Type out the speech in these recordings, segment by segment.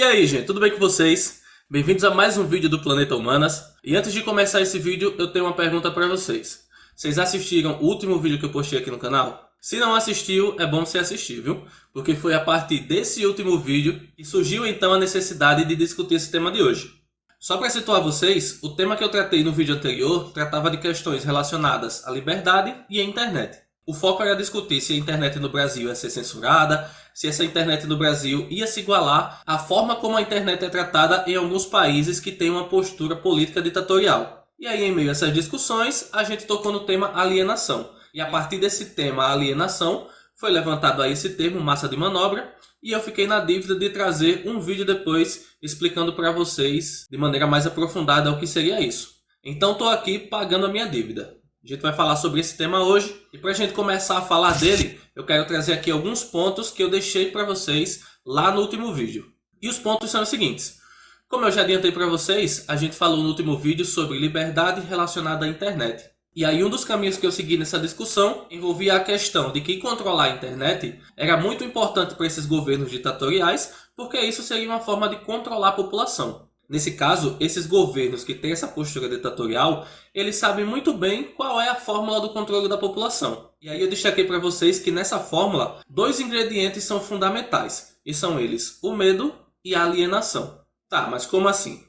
aí, gente, tudo bem com vocês? Bem-vindos a mais um vídeo do Planeta Humanas. E antes de começar esse vídeo, eu tenho uma pergunta para vocês. Vocês assistiram o último vídeo que eu postei aqui no canal? Se não assistiu, é bom você assistir, viu? Porque foi a partir desse último vídeo que surgiu então a necessidade de discutir esse tema de hoje. Só para situar vocês, o tema que eu tratei no vídeo anterior tratava de questões relacionadas à liberdade e à internet. O foco era discutir se a internet no Brasil ia ser censurada, se essa internet no Brasil ia se igualar à forma como a internet é tratada em alguns países que têm uma postura política ditatorial. E aí, em meio a essas discussões, a gente tocou no tema alienação. E a partir desse tema alienação, foi levantado aí esse termo massa de manobra, e eu fiquei na dívida de trazer um vídeo depois explicando para vocês de maneira mais aprofundada o que seria isso. Então estou aqui pagando a minha dívida. A gente vai falar sobre esse tema hoje, e para a gente começar a falar dele, eu quero trazer aqui alguns pontos que eu deixei para vocês lá no último vídeo. E os pontos são os seguintes. Como eu já adiantei para vocês, a gente falou no último vídeo sobre liberdade relacionada à internet. E aí um dos caminhos que eu segui nessa discussão envolvia a questão de que controlar a internet era muito importante para esses governos ditatoriais, porque isso seria uma forma de controlar a população. Nesse caso, esses governos que têm essa postura ditatorial, eles sabem muito bem qual é a fórmula do controle da população. E aí eu destaquei para vocês que nessa fórmula, dois ingredientes são fundamentais, e são eles o medo e a alienação. Tá, mas como assim?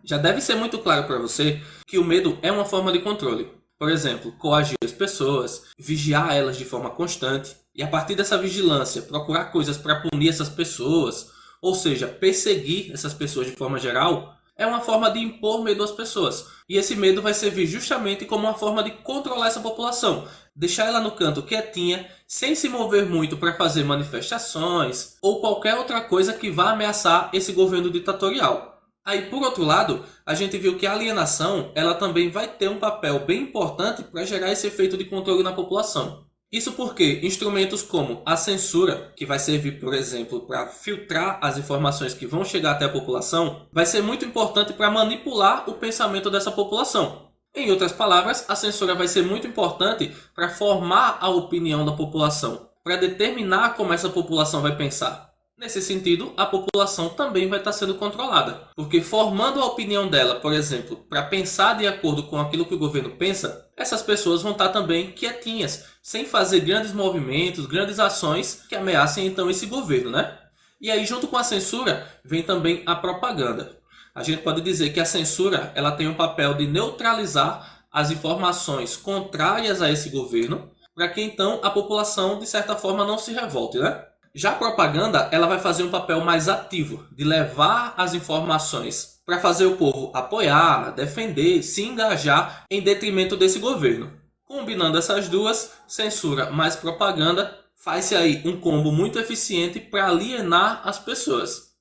Já deve ser muito claro para você que o medo é uma forma de controle. Por exemplo, coagir as pessoas, vigiar elas de forma constante, e a partir dessa vigilância, procurar coisas para punir essas pessoas, ou seja, perseguir essas pessoas de forma geral, é uma forma de impor medo às pessoas. E esse medo vai servir justamente como uma forma de controlar essa população. Deixar ela no canto quietinha, sem se mover muito para fazer manifestações ou qualquer outra coisa que vá ameaçar esse governo ditatorial. Aí, por outro lado, a gente viu que a alienação ela também vai ter um papel bem importante para gerar esse efeito de controle na população. Isso porque instrumentos como a censura, que vai servir, por exemplo, para filtrar as informações que vão chegar até a população, vai ser muito importante para manipular o pensamento dessa população. Em outras palavras, a censura vai ser muito importante para formar a opinião da população, para determinar como essa população vai pensar. Nesse sentido, a população também vai estar sendo controlada, porque formando a opinião dela, por exemplo, para pensar de acordo com aquilo que o governo pensa, essas pessoas vão estar também quietinhas, sem fazer grandes movimentos, grandes ações que ameacem então esse governo, né? E aí, junto com a censura, vem também a propaganda. A gente pode dizer que a censura ela tem um papel de neutralizar as informações contrárias a esse governo, para que então a população, de certa forma, não se revolte, né? Já a propaganda ela vai fazer um papel mais ativo, de levar as informações para fazer o povo apoiar, defender, se engajar em detrimento desse governo. Combinando essas duas, censura mais propaganda, faz-se aí um combo muito eficiente para alienar as pessoas.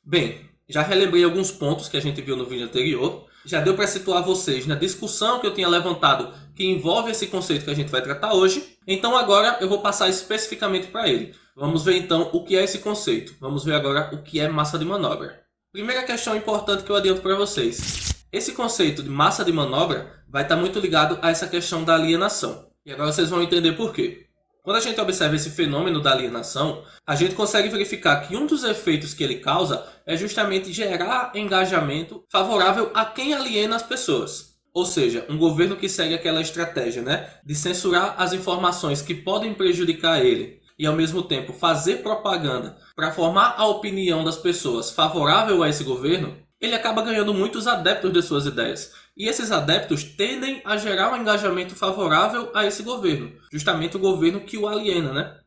Bem, já relembrei alguns pontos que a gente viu no vídeo anterior. Já deu para situar vocês na discussão que eu tinha levantado que envolve esse conceito que a gente vai tratar hoje. Então agora eu vou passar especificamente para ele. Vamos ver então o que é esse conceito. Vamos ver agora o que é massa de manobra. Primeira questão importante que eu adianto para vocês. Esse conceito de massa de manobra vai estar muito ligado a essa questão da alienação. E agora vocês vão entender por quê. Quando a gente observa esse fenômeno da alienação, a gente consegue verificar que um dos efeitos que ele causa é justamente gerar engajamento favorável a quem aliena as pessoas. Ou seja, um governo que segue aquela estratégia, né, de censurar as informações que podem prejudicar ele e ao mesmo tempo fazer propaganda para formar a opinião das pessoas favorável a esse governo, ele acaba ganhando muitos adeptos de suas ideias. E esses adeptos tendem a gerar um engajamento favorável a esse governo, justamente o governo que o aliena, né?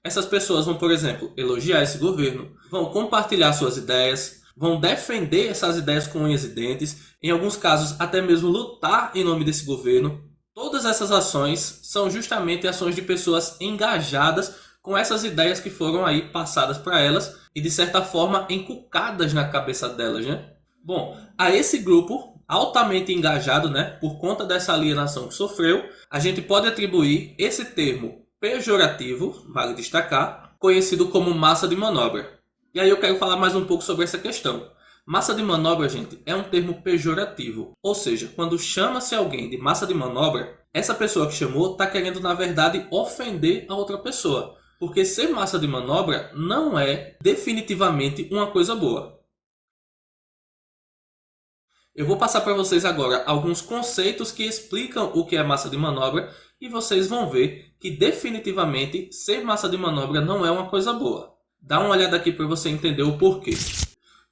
Essas pessoas vão, por exemplo, elogiar esse governo, vão compartilhar suas ideias, vão defender essas ideias com unhas e dentes, em alguns casos até mesmo lutar em nome desse governo. Todas essas ações são justamente ações de pessoas engajadas com essas ideias que foram aí passadas para elas e de certa forma encucadas na cabeça delas, né? Bom, a esse grupo altamente engajado, né, por conta dessa alienação que sofreu, a gente pode atribuir esse termo pejorativo, vale destacar, conhecido como massa de manobra. E aí eu quero falar mais um pouco sobre essa questão. Massa de manobra, gente, é um termo pejorativo, ou seja, quando chama-se alguém de massa de manobra, essa pessoa que chamou está querendo, na verdade, ofender a outra pessoa. Porque ser massa de manobra não é definitivamente uma coisa boa. Eu vou passar para vocês agora alguns conceitos que explicam o que é massa de manobra e vocês vão ver que definitivamente ser massa de manobra não é uma coisa boa. Dá uma olhada aqui para você entender o porquê.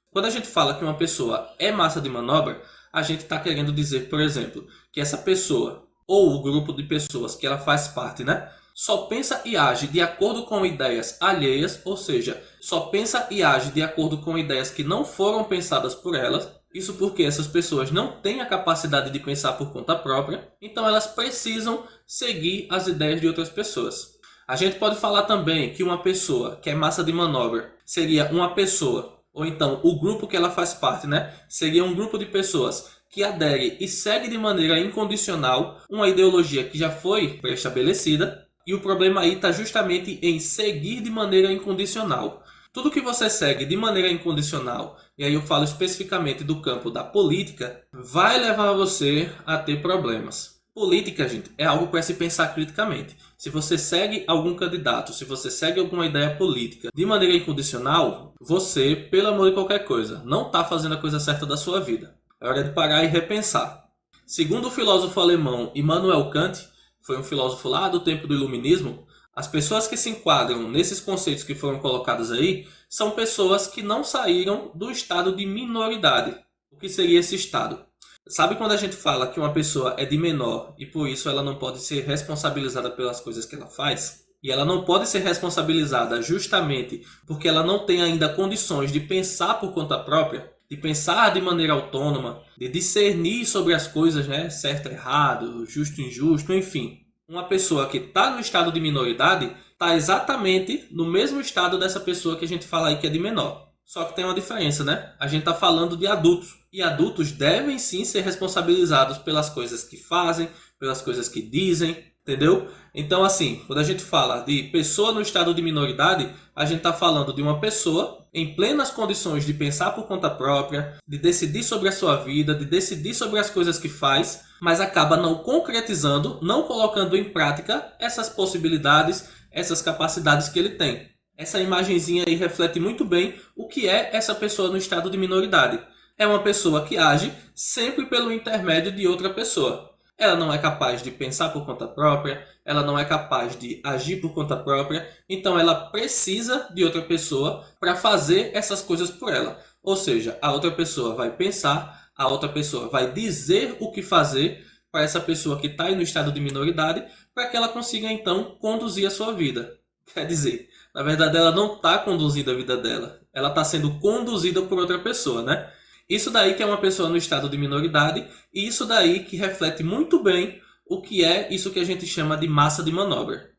Quando a gente fala que uma pessoa é massa de manobra, a gente está querendo dizer, por exemplo, que essa pessoa ou o grupo de pessoas que ela faz parte, né, só pensa e age de acordo com ideias alheias, ou seja, só pensa e age de acordo com ideias que não foram pensadas por elas. Isso porque essas pessoas não têm a capacidade de pensar por conta própria, então elas precisam seguir as ideias de outras pessoas. A gente pode falar também que uma pessoa que é massa de manobra seria uma pessoa, ou então o grupo que ela faz parte, né? Seria um grupo de pessoas que adere e segue de maneira incondicional uma ideologia que já foi pré-estabelecida. E o problema aí está justamente em seguir de maneira incondicional. Tudo que você segue de maneira incondicional, e aí eu falo especificamente do campo da política, vai levar você a ter problemas. Política, gente, é algo para se pensar criticamente. Se você segue algum candidato, se você segue alguma ideia política de maneira incondicional, você, pelo amor de qualquer coisa, não está fazendo a coisa certa da sua vida. É hora de parar e repensar. Segundo o filósofo alemão Immanuel Kant, foi um filósofo lá do tempo do Iluminismo, as pessoas que se enquadram nesses conceitos que foram colocados aí são pessoas que não saíram do estado de minoridade. O que seria esse estado? Sabe quando a gente fala que uma pessoa é de menor e por isso ela não pode ser responsabilizada pelas coisas que ela faz? E ela não pode ser responsabilizada justamente porque ela não tem ainda condições de pensar por conta própria, de pensar de maneira autônoma, de discernir sobre as coisas, né? Certo, errado, justo, injusto, enfim. Uma pessoa que está no estado de minoridade está exatamente no mesmo estado dessa pessoa que a gente fala aí que é de menor. Só que tem uma diferença, né? A gente está falando de adultos. E adultos devem sim ser responsabilizados pelas coisas que fazem, pelas coisas que dizem, entendeu? Então, assim, quando a gente fala de pessoa no estado de minoridade, a gente está falando de uma pessoa em plenas condições de pensar por conta própria, de decidir sobre a sua vida, de decidir sobre as coisas que faz, mas acaba não concretizando, não colocando em prática essas possibilidades, essas capacidades que ele tem. Essa imagenzinha aí reflete muito bem o que é essa pessoa no estado de minoridade. É uma pessoa que age sempre pelo intermédio de outra pessoa. Ela não é capaz de pensar por conta própria, ela não é capaz de agir por conta própria, então ela precisa de outra pessoa para fazer essas coisas por ela. Ou seja, a outra pessoa vai pensar, a outra pessoa vai dizer o que fazer para essa pessoa que está aí no estado de minoridade, para que ela consiga então conduzir a sua vida. Quer dizer, na verdade ela não está conduzindo a vida dela, ela está sendo conduzida por outra pessoa, né? Isso daí que é uma pessoa no estado de minoridade e isso daí que reflete muito bem o que é isso que a gente chama de massa de manobra.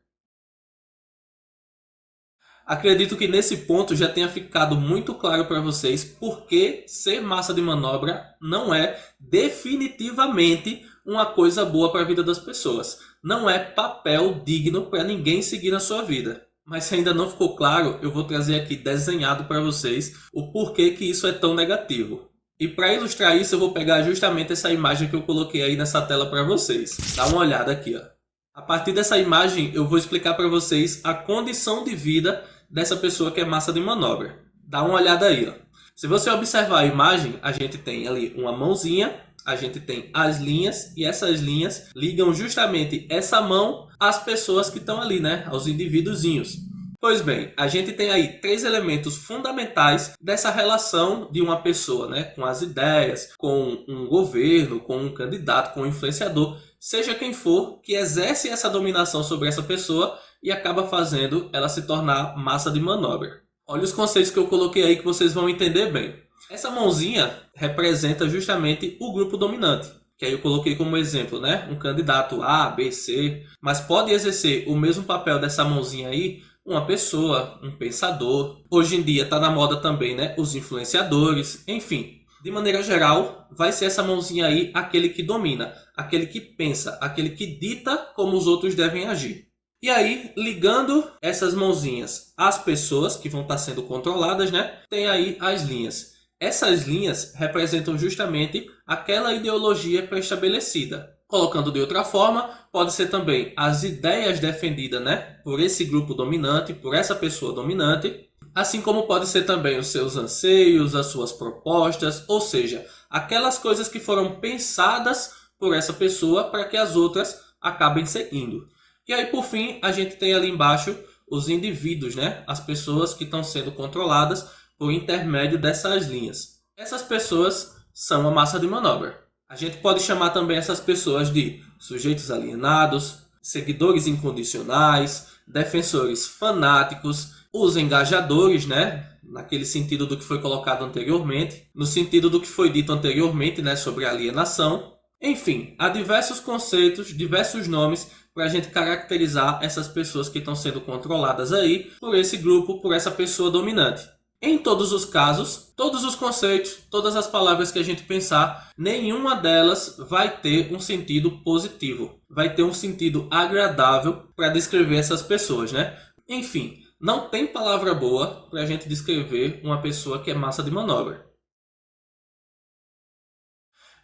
Acredito que nesse ponto já tenha ficado muito claro para vocês por que ser massa de manobra não é definitivamente uma coisa boa para a vida das pessoas. Não é papel digno para ninguém seguir na sua vida. Mas se ainda não ficou claro, eu vou trazer aqui desenhado para vocês o porquê que isso é tão negativo. E para ilustrar isso, eu vou pegar justamente essa imagem que eu coloquei aí nessa tela para vocês. Dá uma olhada aqui, ó. A partir dessa imagem, eu vou explicar para vocês a condição de vida dessa pessoa que é massa de manobra. Dá uma olhada aí, ó. Se você observar a imagem, a gente tem ali uma mãozinha, a gente tem as linhas, e essas linhas ligam justamente essa mão às pessoas que estão ali, né? Aos indivíduozinhos. Pois bem, a gente tem aí três elementos fundamentais dessa relação de uma pessoa, né, com as ideias, com um governo, com um candidato, com um influenciador, seja quem for, que exerce essa dominação sobre essa pessoa e acaba fazendo ela se tornar massa de manobra. Olha os conceitos que eu coloquei aí que vocês vão entender bem. Essa mãozinha representa justamente o grupo dominante, que aí eu coloquei como exemplo, né, um candidato A, B, C, mas pode exercer o mesmo papel dessa mãozinha aí uma pessoa, um pensador. Hoje em dia está na moda também, né? Os influenciadores, enfim. De maneira geral, vai ser essa mãozinha aí aquele que domina, aquele que pensa, aquele que dita como os outros devem agir. E aí, ligando essas mãozinhas às pessoas que vão estar sendo controladas, né? Tem aí as linhas. Essas linhas representam justamente aquela ideologia pré-estabelecida. Colocando de outra forma, pode ser também as ideias defendidas, né, por esse grupo dominante, por essa pessoa dominante, assim como pode ser também os seus anseios, as suas propostas, ou seja, aquelas coisas que foram pensadas por essa pessoa para que as outras acabem seguindo. E aí, por fim, a gente tem ali embaixo os indivíduos, né, as pessoas que estão sendo controladas por intermédio dessas linhas. Essas pessoas são a massa de manobra. A gente pode chamar também essas pessoas de sujeitos alienados, seguidores incondicionais, defensores fanáticos, os engajadores, né? Naquele sentido do que foi colocado anteriormente, no sentido do que foi dito anteriormente, né? Sobre alienação. Enfim, há diversos conceitos, diversos nomes para a gente caracterizar essas pessoas que estão sendo controladas aí por esse grupo, por essa pessoa dominante. Em todos os casos, todos os conceitos, todas as palavras que a gente pensar, nenhuma delas vai ter um sentido positivo, vai ter um sentido agradável para descrever essas pessoas, né? Enfim, não tem palavra boa para a gente descrever uma pessoa que é massa de manobra.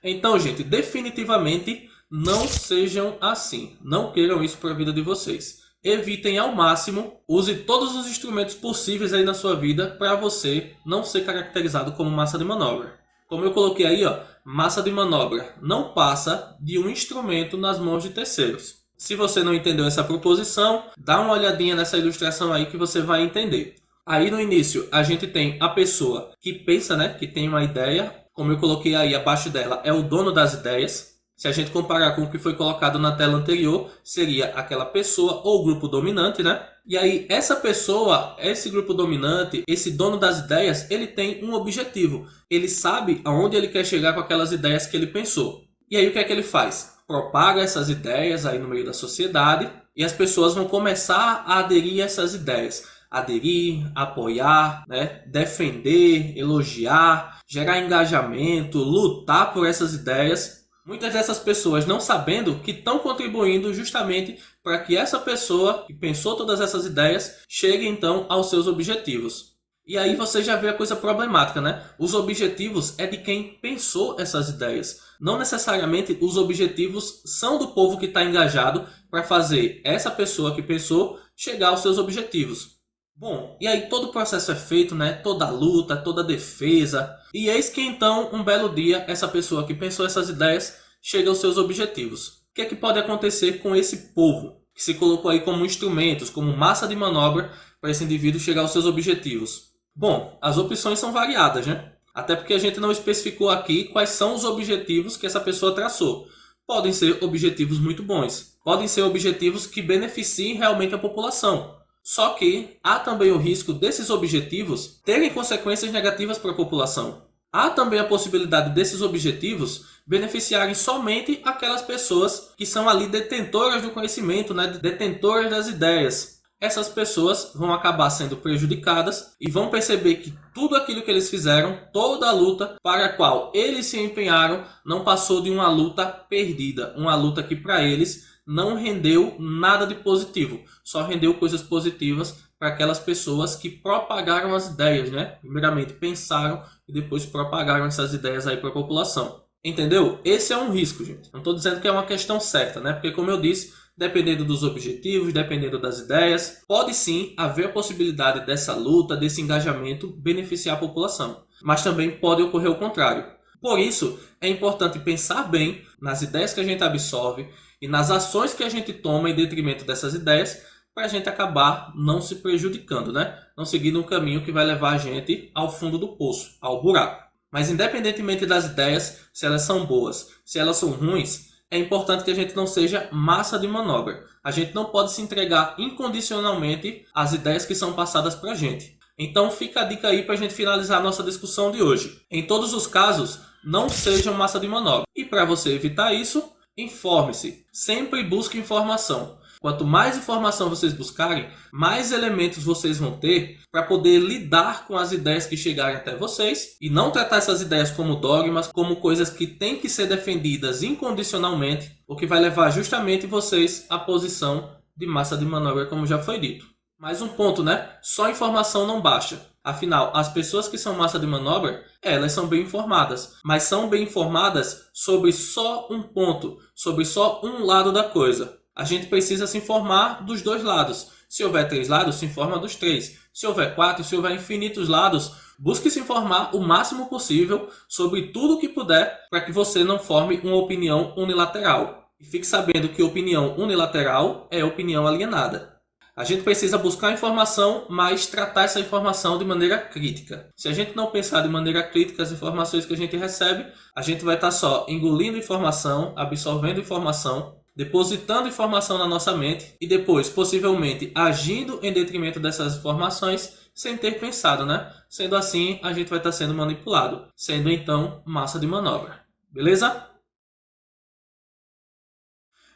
Então, gente, definitivamente não sejam assim. Não queiram isso para a vida de vocês. Evitem ao máximo, use todos os instrumentos possíveis aí na sua vida para você não ser caracterizado como massa de manobra. Como eu coloquei aí, ó, massa de manobra não passa de um instrumento nas mãos de terceiros. Se você não entendeu essa proposição, dá uma olhadinha nessa ilustração aí que você vai entender. Aí no início a gente tem a pessoa que pensa, né, que tem uma ideia, como eu coloquei aí abaixo dela, é o dono das ideias. Se a gente comparar com o que foi colocado na tela anterior, seria aquela pessoa ou grupo dominante, né? E aí essa pessoa, esse grupo dominante, esse dono das ideias, ele tem um objetivo. Ele sabe aonde ele quer chegar com aquelas ideias que ele pensou. E aí o que é que ele faz? Propaga essas ideias aí no meio da sociedade e as pessoas vão começar a aderir a essas ideias. Aderir, apoiar, né? Defender, elogiar, gerar engajamento, lutar por essas ideias. Muitas dessas pessoas não sabendo que estão contribuindo justamente para que essa pessoa que pensou todas essas ideias chegue então aos seus objetivos. E aí você já vê a coisa problemática, né? Os objetivos é de quem pensou essas ideias. Não necessariamente os objetivos são do povo que está engajado para fazer essa pessoa que pensou chegar aos seus objetivos. Bom, e aí todo o processo é feito, né? Toda a luta, toda a defesa. E eis que então, um belo dia, essa pessoa que pensou essas ideias chega aos seus objetivos. O que é que pode acontecer com esse povo que se colocou aí como instrumentos, como massa de manobra para esse indivíduo chegar aos seus objetivos? Bom, as opções são variadas, né? Até porque a gente não especificou aqui quais são os objetivos que essa pessoa traçou. Podem ser objetivos muito bons. Podem ser objetivos que beneficiem realmente a população. Só que há também o risco desses objetivos terem consequências negativas para a população. Há também a possibilidade desses objetivos beneficiarem somente aquelas pessoas que são ali detentoras do conhecimento, né? Detentoras das ideias. Essas pessoas vão acabar sendo prejudicadas e vão perceber que tudo aquilo que eles fizeram, toda a luta para a qual eles se empenharam, não passou de uma luta perdida, uma luta que para eles não rendeu nada de positivo, só rendeu coisas positivas para aquelas pessoas que propagaram as ideias, né? Primeiramente pensaram e depois propagaram essas ideias aí para a população. Entendeu? Esse é um risco, gente. Não estou dizendo que é uma questão certa, né? Porque como eu disse, dependendo dos objetivos, dependendo das ideias, pode sim haver a possibilidade dessa luta, desse engajamento beneficiar a população. Mas também pode ocorrer o contrário. Por isso, é importante pensar bem nas ideias que a gente absorve e nas ações que a gente toma em detrimento dessas ideias para a gente acabar não se prejudicando, né? Não seguindo um caminho que vai levar a gente ao fundo do poço, ao buraco. Mas independentemente das ideias, se elas são boas, se elas são ruins, é importante que a gente não seja massa de manobra. A gente não pode se entregar incondicionalmente às ideias que são passadas para a gente. Então fica a dica aí para a gente finalizar a nossa discussão de hoje. Em todos os casos, não sejam massa de manobra. E para você evitar isso, informe-se. Sempre busque informação. Quanto mais informação vocês buscarem, mais elementos vocês vão ter para poder lidar com as ideias que chegarem até vocês e não tratar essas ideias como dogmas, como coisas que têm que ser defendidas incondicionalmente, o que vai levar justamente vocês à posição de massa de manobra, como já foi dito. Mais um ponto, né? Só informação não basta. Afinal, as pessoas que são massa de manobra, elas são bem informadas, mas são bem informadas sobre só um ponto, sobre só um lado da coisa. A gente precisa se informar dos dois lados. Se houver 3 lados, se informa dos 3. Se houver 4, se houver infinitos lados, busque se informar o máximo possível sobre tudo o que puder para que você não forme uma opinião unilateral. E fique sabendo que opinião unilateral é opinião alienada. A gente precisa buscar informação, mas tratar essa informação de maneira crítica. Se a gente não pensar de maneira crítica as informações que a gente recebe, a gente vai estar só engolindo informação, absorvendo informação, depositando informação na nossa mente e depois, possivelmente, agindo em detrimento dessas informações sem ter pensado, né? Sendo assim, a gente vai estar sendo manipulado, sendo então massa de manobra. Beleza?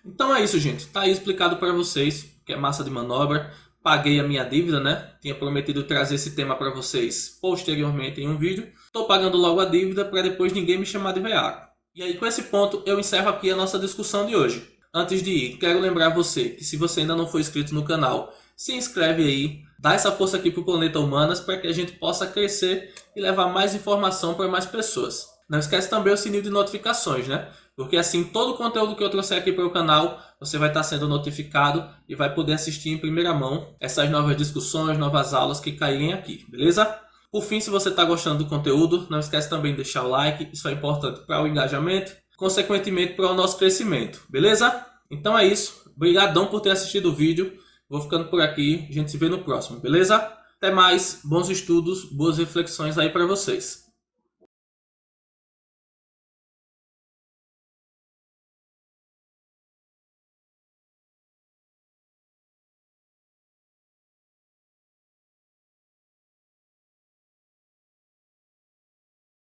Então é isso, gente. Tá aí explicado para vocês que é massa de manobra. Paguei a minha dívida, né? Tinha prometido trazer esse tema para vocês posteriormente em um vídeo. Estou pagando logo a dívida para depois ninguém me chamar de veaco. E aí, com esse ponto, eu encerro aqui a nossa discussão de hoje. Antes de ir, quero lembrar você que se você ainda não for inscrito no canal, se inscreve aí, dá essa força aqui para o Planeta Humanas para que a gente possa crescer e levar mais informação para mais pessoas. Não esquece também o sininho de notificações, né? Porque assim, todo o conteúdo que eu trouxer aqui para o canal, você vai estar sendo notificado e vai poder assistir em primeira mão essas novas discussões, novas aulas que caírem aqui, beleza? Por fim, se você está gostando do conteúdo, não esquece também de deixar o like, isso é importante para o engajamento, consequentemente para o nosso crescimento, beleza? Então é isso, obrigadão por ter assistido o vídeo, vou ficando por aqui, a gente se vê no próximo, beleza? Até mais, bons estudos, boas reflexões aí para vocês.